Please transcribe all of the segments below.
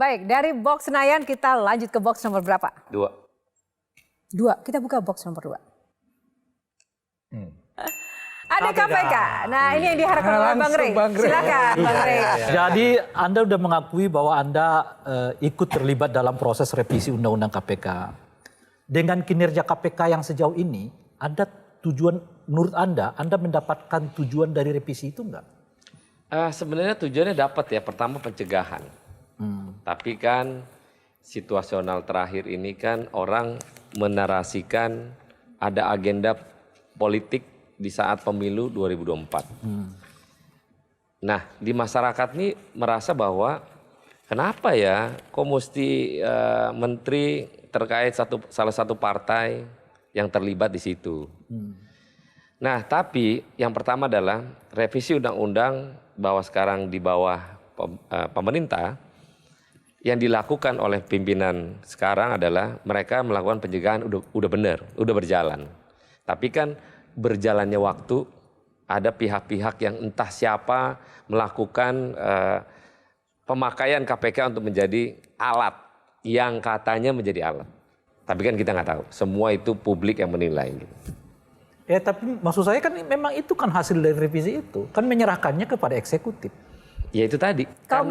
Baik, dari box Senayan kita lanjut ke box nomor berapa? 2. Kita buka box nomor 2. Ada KPK. Nah, ini yang diharapkan oleh Bang Rey. Silakan, Bang Rey. Jadi Anda sudah mengakui bahwa Anda ikut terlibat dalam proses revisi Undang-Undang KPK. Dengan kinerja KPK yang sejauh ini, ada tujuan menurut Anda mendapatkan tujuan dari revisi itu enggak? Sebenarnya tujuannya dapat ya. Pertama pencegahan. Tapi kan situasional terakhir ini kan orang menarasikan ada agenda politik di saat pemilu 2024. Nah, di masyarakat ini merasa bahwa kenapa ya kok mesti menteri terkait salah satu partai yang terlibat di situ. Nah, tapi yang pertama adalah revisi undang-undang bahwa sekarang di bawah pemerintah yang dilakukan oleh pimpinan sekarang adalah mereka melakukan pencegahan udah benar, udah berjalan. Tapi kan berjalannya waktu ada pihak-pihak yang entah siapa melakukan pemakaian KPK untuk menjadi alat yang katanya menjadi alat. Tapi kan kita nggak tahu. Semua itu publik yang menilai. Gitu. Ya tapi maksud saya kan memang itu kan hasil dari revisi itu. Kan menyerahkannya kepada eksekutif. Ya itu tadi. Kalau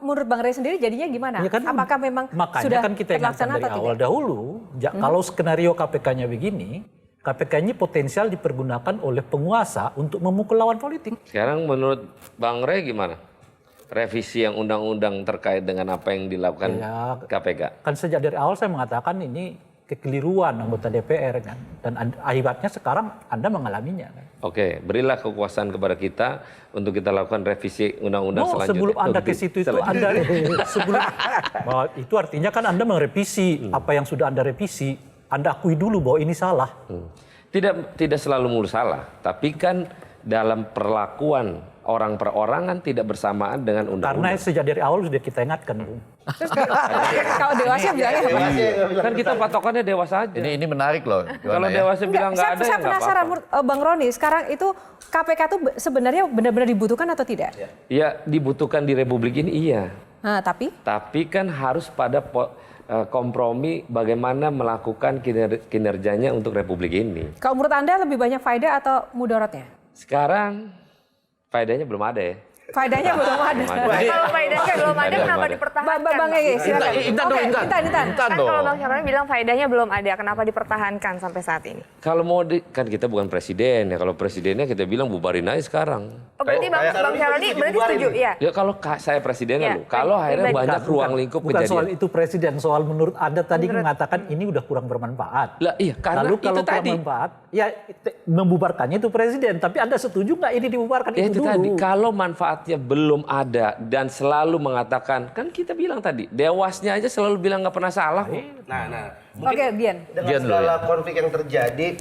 menurut Bang Rey sendiri jadinya gimana? Ya kan, apakah memang makanya sudah kan kita ingatkan terlaksana dari atau awal tidak? dahulu. Kalau skenario KPK-nya begini, KPK ini potensial dipergunakan oleh penguasa untuk memukul lawan politik. Sekarang menurut Bang Rey gimana? Revisi yang undang-undang terkait dengan apa yang dilakukan KPK. Kan sejak dari awal saya mengatakan ini kekeliruan anggota DPR kan. Dan akibatnya sekarang Anda mengalaminya kan. Oke, berilah kekuasaan kepada kita untuk kita lakukan revisi undang-undang selanjutnya. Sebelum Anda ke situ itu Anda bahwa itu artinya kan Anda merevisi apa yang sudah Anda revisi. Anda akui dulu bahwa ini salah. Tidak selalu mulu salah, tapi kan dalam perlakuan orang per orang kan tidak bersamaan dengan undang-undang. Karena sejak dari awal sudah kita ingatkan, Bung. Kalau dewasa bilangnya apa? Kan kita patokannya dewasa aja. Ini menarik loh. Kalau dewasa bilang nggak ada ya Saya nggak penasaran, apa-apa. Bang Roni, sekarang itu KPK tuh sebenarnya benar-benar dibutuhkan atau tidak? Ya dibutuhkan di Republik ini iya. Nah, tapi kan harus pada kompromi bagaimana melakukan kinerjanya untuk Republik ini. kalau menurut Anda lebih banyak faedah atau mudaratnya? Sekarang faedahnya belum ada ya. Faedahnya belum ada. Kalau faedahnya belum ada, kenapa dipertahankan? Bang Ege, silakan. Intan dong, Intan. Intan. Kan kalau Bang Syaroni bilang faedahnya belum ada, kenapa dipertahankan sampai saat ini? Kalau mau kan kita bukan presiden ya. Kalau presidennya kita bilang bubarin aja sekarang. Oh, berarti Bang Syaroni berarti setuju ya? Ya kalau saya presidennya Ya, loh. Kalau akhirnya baik. banyak ruang lingkup Bukan soal kejadian. itu presiden, soal menurut Anda tadi mengatakan ini udah kurang bermanfaat. Lah iya karena Lalu kalau itu tadi. kurang bermanfaat, ya membubarkannya itu presiden. Tapi Anda setuju nggak ini dibubarkan Ya itu itu dulu? tadi. Kalau manfaatnya belum ada dan selalu mengatakan, kan kita bilang tadi, dewasnya aja selalu bilang nggak pernah salah kok. Nah, Oke, Dian. dengan segala konflik yang terjadi,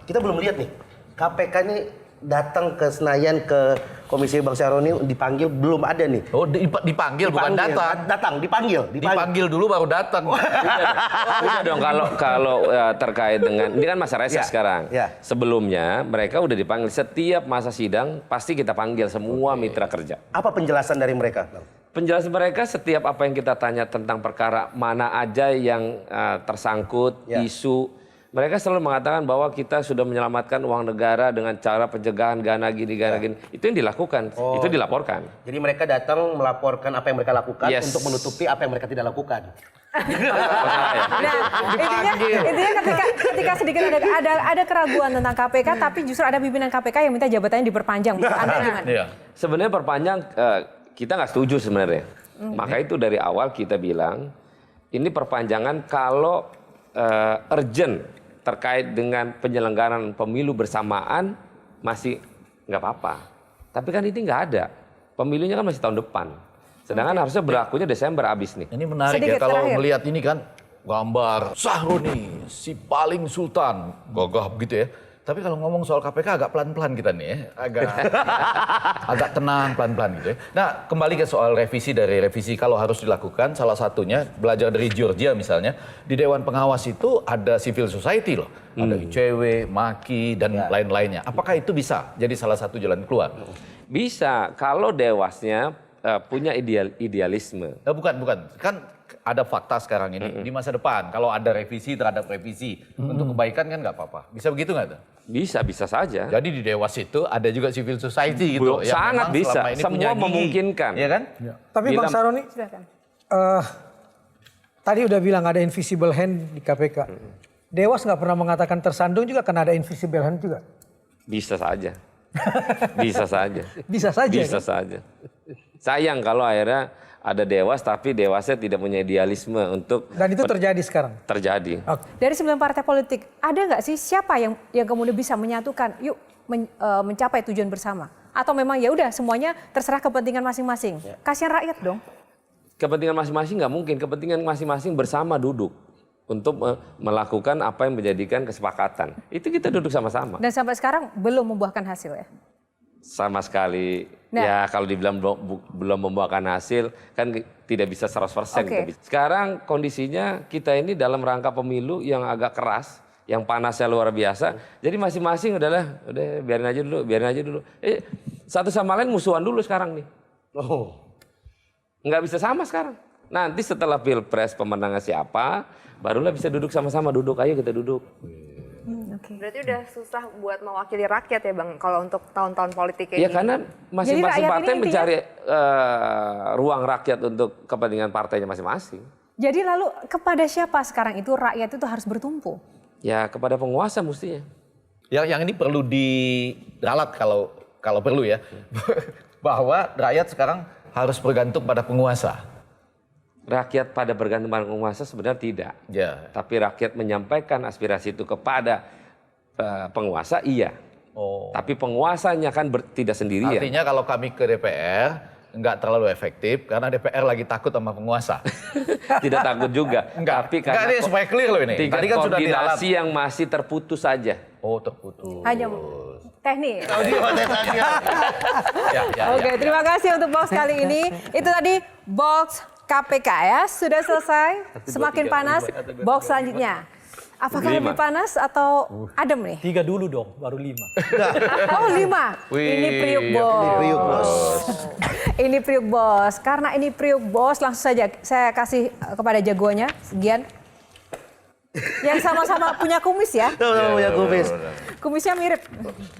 kita belum lihat nih KPK ini datang ke Senayan ke Komisi Bang Syaroni dipanggil belum ada nih. Oh, dipanggil bukan datang. Dipanggil dulu baru datang. Udah dong kalau terkait dengan ini kan masa reses sekarang. Ya. Sebelumnya mereka udah dipanggil setiap masa sidang pasti kita panggil semua mitra kerja. Apa penjelasan dari mereka, Bang? Penjelasan mereka setiap apa yang kita tanya tentang perkara mana aja yang tersangkut isu. Mereka selalu mengatakan bahwa kita sudah menyelamatkan uang negara dengan cara pencegahan gana gini. Itu yang dilakukan, itu dilaporkan. Jadi mereka datang melaporkan apa yang mereka lakukan untuk menutupi apa yang mereka tidak lakukan. Nah, intinya ketika sedikit ada keraguan tentang KPK, tapi justru ada pimpinan KPK yang minta jabatannya diperpanjang. Menurut Anda gimana? Sebenarnya perpanjang kita nggak setuju sebenarnya. Maka itu dari awal kita bilang ini perpanjangan kalau urgent terkait dengan penyelenggaraan pemilu bersamaan masih nggak apa-apa. Tapi kan ini nggak ada. Pemilunya kan masih tahun depan. Sedangkan harusnya berlakunya Desember habis nih. Ini menarik Sedikit ya kalau terakhir. melihat ini kan gambar Sahroni si paling sultan gagah begitu ya. Tapi kalau ngomong soal KPK agak pelan-pelan kita nih ya, agak tenang pelan-pelan gitu ya. Nah kembali ke soal revisi kalau harus dilakukan salah satunya belajar dari Georgia misalnya di Dewan Pengawas itu ada civil society loh, ada ICW, MAKI dan lain-lainnya. Apakah itu bisa jadi salah satu jalan keluar? Bisa kalau dewasnya punya idealisme. Bukan. Kan ada fakta sekarang ini. Di masa depan, kalau ada revisi terhadap revisi, untuk kebaikan kan nggak apa-apa. Bisa begitu nggak tuh? Bisa saja. Jadi di Dewas itu ada juga civil society gitu. yang Sangat memang bisa. selama ini Semua punya gigi. memungkinkan. Iya kan? Tapi Bila- Bang Saroni, Silakan. tadi udah bilang ada invisible hand di KPK. Dewas nggak pernah mengatakan tersandung juga karena ada invisible hand juga. Bisa saja. Bisa saja. Bisa saja. Bisa kan? saja. Sayang kalau akhirnya ada Dewas tapi Dewasnya tidak punya idealisme untuk Dan itu terjadi sekarang. terjadi. Oke. Dari 9 partai politik, ada nggak sih siapa yang kemudian bisa menyatukan, yuk mencapai tujuan bersama? Atau memang ya udah semuanya terserah kepentingan masing-masing? Kasihan rakyat dong. Kepentingan masing-masing nggak mungkin. Kepentingan masing-masing bersama duduk untuk melakukan apa yang menjadikan kesepakatan. Itu kita duduk sama-sama. Dan sampai sekarang belum membuahkan hasil ya. Sama sekali. Nah. Ya kalau dibilang belum membuahkan hasil kan tidak bisa 100%. Oke. Sekarang kondisinya kita ini dalam rangka pemilu yang agak keras, yang panasnya luar biasa. Jadi masing-masing udah biarin aja dulu. Satu sama lain musuhan dulu sekarang nih. Oh. Nggak bisa sama sekarang. Nanti setelah Pilpres pemenangnya siapa, barulah bisa duduk sama-sama. Ayo kita duduk. Berarti udah susah buat mewakili rakyat ya Bang, kalau untuk tahun-tahun politik ini. Ya karena masing-masing rakyat ini partai intinya- mencari ruang rakyat untuk kepentingan partainya masing-masing. Jadi lalu kepada siapa sekarang itu rakyat itu harus bertumpu? Ya kepada penguasa mestinya. Yang ini perlu diralat kalau perlu ya. Bahwa rakyat sekarang harus bergantung pada penguasa. Rakyat pada bergantung pada penguasa sebenarnya tidak. Ya. Tapi rakyat menyampaikan aspirasi itu kepada penguasa, iya. Oh. Tapi penguasanya kan tidak sendirian. Artinya kalau kami ke DPR nggak terlalu efektif karena DPR lagi takut sama penguasa. Tidak takut juga. Tapi Enggak, ini supaya clear loh ini. tingkat Tadi kan sudah diralat. koordinasi yang masih terputus saja. Oh, terputus. Hanya teknik. Ya. Oke, terima kasih untuk box kali ini. Itu tadi box KPK ya, sudah selesai. Semakin panas, box selanjutnya. Apakah lebih panas atau adem nih? 3 dulu dong, baru 5. Oh 5, ini Priuk Bos. Priuk Bos. Ini Priuk Bos, karena ini Priuk Bos langsung saja saya kasih kepada jagoannya, sekian. Yang sama-sama punya kumis ya, Tuh, ya kumis. kumisnya mirip.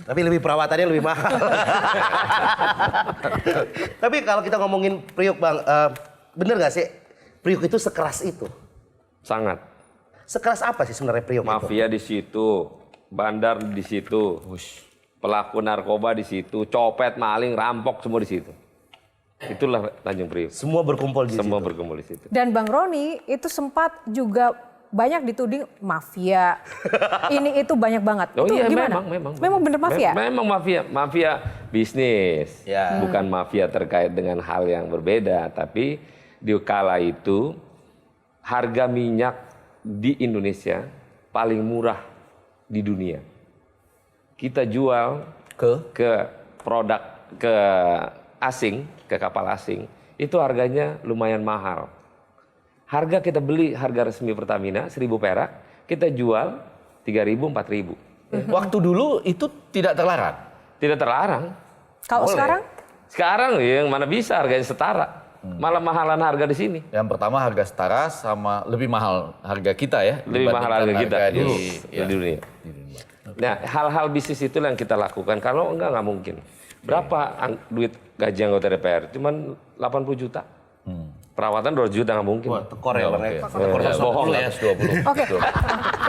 Tapi lebih perawatannya lebih mahal. Tapi kalau kita ngomongin Priuk Bang, bener gak sih Priuk itu sekeras itu? Sangat. Sekeras apa sih sebenarnya Priuk itu? Mafia di situ, bandar di situ, pelaku narkoba di situ, copet, maling, rampok semua di situ. Itulah Tanjung Priuk. Semua berkumpul di Semua situ. berkumpul di situ. Dan Bang Roni itu sempat juga banyak dituding mafia. Ini itu banyak banget. Oh itu iya gimana? memang bener mafia? Memang mafia bisnis. Ya. Bukan mafia terkait dengan hal yang berbeda, tapi di kala itu harga minyak di Indonesia paling murah di dunia. Kita jual ke produk ke asing, ke kapal asing, itu harganya lumayan mahal. Harga kita beli harga resmi Pertamina 1.000 perak, kita jual 3.000, 4.000. Waktu dulu itu tidak terlarang. Tidak terlarang. Kalau Boleh. sekarang? Sekarang yang mana bisa harganya setara. Malah mahalan harga di sini. Yang pertama harga setara sama lebih mahal harga kita ya. Lebih mahal harga dibandingkan kita di, ya. di dunia. Nah, hal-hal bisnis itulah yang kita lakukan. Kalau enggak mungkin. Berapa duit gaji anggota DPR? Cuman 80 juta. Perawatan 2 juta nggak mungkin. Wah, tekor ya Bang. Oke. Tekor Ya, 120 bohong ya. ya 120. Oke.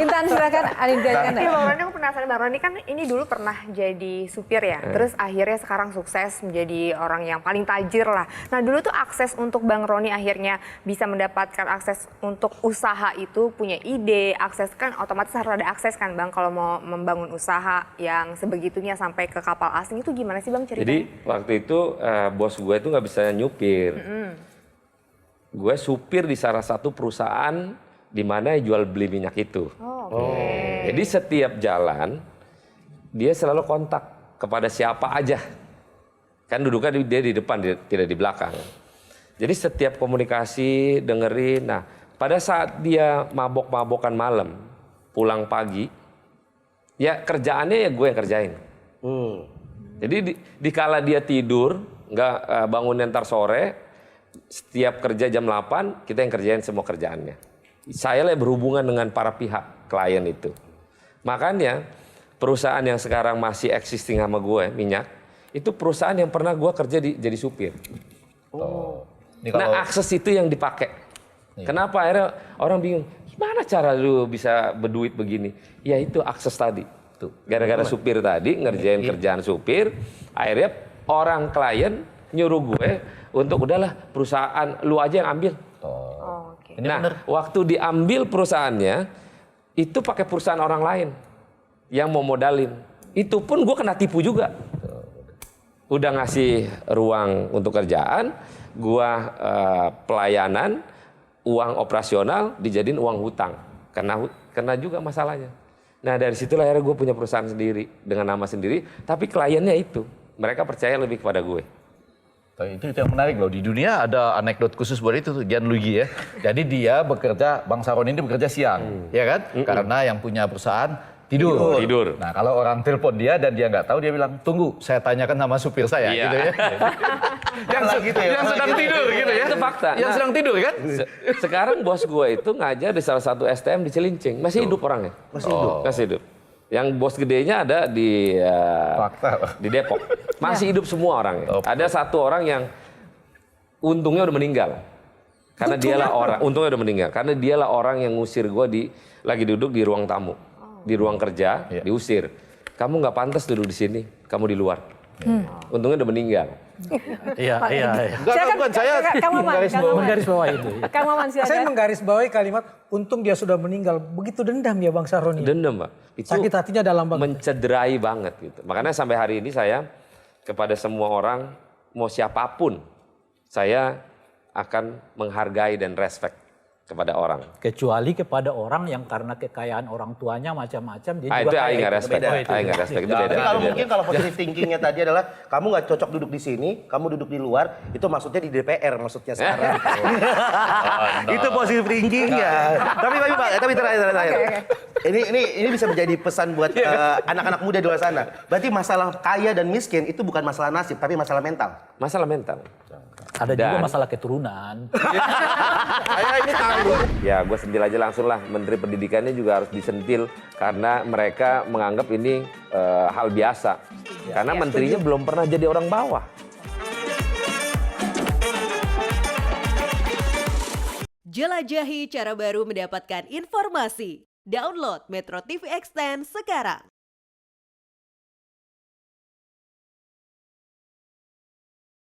Intan silakan ada yang ditanyakan Iya nggak? Bang Roni, aku penasaran. Bang Roni kan ini dulu pernah jadi supir ya, terus akhirnya sekarang sukses menjadi orang yang paling tajir lah. Nah dulu tuh akses untuk Bang Roni akhirnya bisa mendapatkan akses untuk usaha itu, punya ide, akses kan otomatis harus ada akses kan Bang kalau mau membangun usaha yang sebegitunya sampai ke kapal asing itu gimana sih Bang ceritanya? Jadi waktu itu bos gue itu nggak bisa nyupir. Gue supir di salah satu perusahaan di mana jual beli minyak itu. Jadi setiap jalan dia selalu kontak kepada siapa aja. Kan duduknya dia di depan, tidak di belakang. Jadi setiap komunikasi dengerin. Nah, pada saat dia mabok-mabokan malam, pulang pagi, ya kerjaannya ya gue yang kerjain. Jadi di kala dia tidur, Nggak bangunnya ntar sore, setiap kerja jam 8, kita yang kerjain semua kerjaannya. Saya lah berhubungan dengan para pihak, klien itu. Makanya perusahaan yang sekarang masih existing sama gue, minyak, itu perusahaan yang pernah gue kerja jadi supir. Ini kalau- Nah akses itu yang dipakai. Kenapa akhirnya orang bingung, gimana cara lu bisa berduit begini? Ya itu akses tadi. Tuh. Gara-gara supir tadi ngerjain kerjaan supir, akhirnya orang klien nyuruh gue untuk udahlah perusahaan lu aja yang ambil. Oh. Oke. Ini Nah bener. waktu diambil perusahaannya, itu pakai perusahaan orang lain yang mau modalin. Itu pun gue kena tipu juga. Udah ngasih ruang untuk kerjaan, gua pelayanan, uang operasional dijadiin uang hutang. Kena juga masalahnya. Nah dari situlah akhirnya gue punya perusahaan sendiri dengan nama sendiri, tapi kliennya itu mereka percaya lebih kepada gue. Itu yang menarik loh. Di dunia ada anekdot khusus buat itu tuh, Gianluigi ya. Jadi dia bekerja, Bang Saroni ini bekerja siang, ya kan? Karena yang punya perusahaan tidur. Nah kalau orang telepon dia dan dia nggak tahu, dia bilang, tunggu, saya tanyakan sama supir saya, Iya. gitu ya. yang sedang tidur, gitu ya. Itu fakta. Yang Nah, sedang tidur kan? Sekarang bos gue itu ngajar di salah satu STM di Cilincing, masih hidup orangnya. Masih hidup. Yang bos gedenya ada di Fakta. di Depok. Masih hidup semua orangnya. Ada satu orang yang untungnya udah meninggal. Karena dialah orang, untungnya udah meninggal. Karena dialah orang yang ngusir gue lagi duduk di ruang tamu. Di ruang kerja, diusir. Kamu nggak pantas duduk di sini, kamu di luar. Untungnya udah meninggal. Iya. Enggak, bukan saya. Kang Maman, Menggaris bawah itu. Kang Maman Saya silakan. menggarisbawahi kalimat untung dia sudah meninggal. Begitu dendam ya Bang Saroni. Dendam, Pak. Itu Sakit hatinya dalam banget. mencederai banget gitu. Makanya sampai hari ini saya kepada semua orang, mau siapapun, saya akan menghargai dan respect kepada orang. Kecuali kepada orang yang karena kekayaan orang tuanya macam-macam dia Itu juga aing nggak respect. beda. Aing nggak respect itu Nah, beda. tapi kalau Beda. mungkin kalau positive thinkingnya tadi adalah kamu nggak cocok duduk di sini, kamu duduk di luar, itu maksudnya di DPR maksudnya sekarang. Itu positive thinkingnya. Tapi terakhir. Ini bisa menjadi pesan buat anak-anak muda di luar sana. Berarti masalah kaya dan miskin itu bukan masalah nasib, tapi masalah mental. Masalah mental. ada juga Dan- masalah keturunan. Saya ini tahu. Ya, gue sentil aja langsung lah. Menteri Pendidikannya juga harus disentil karena mereka menganggap ini hal biasa. Karena menterinya belum pernah jadi orang bawah. Jelajahi cara baru mendapatkan informasi. Download Metro TV Extend sekarang.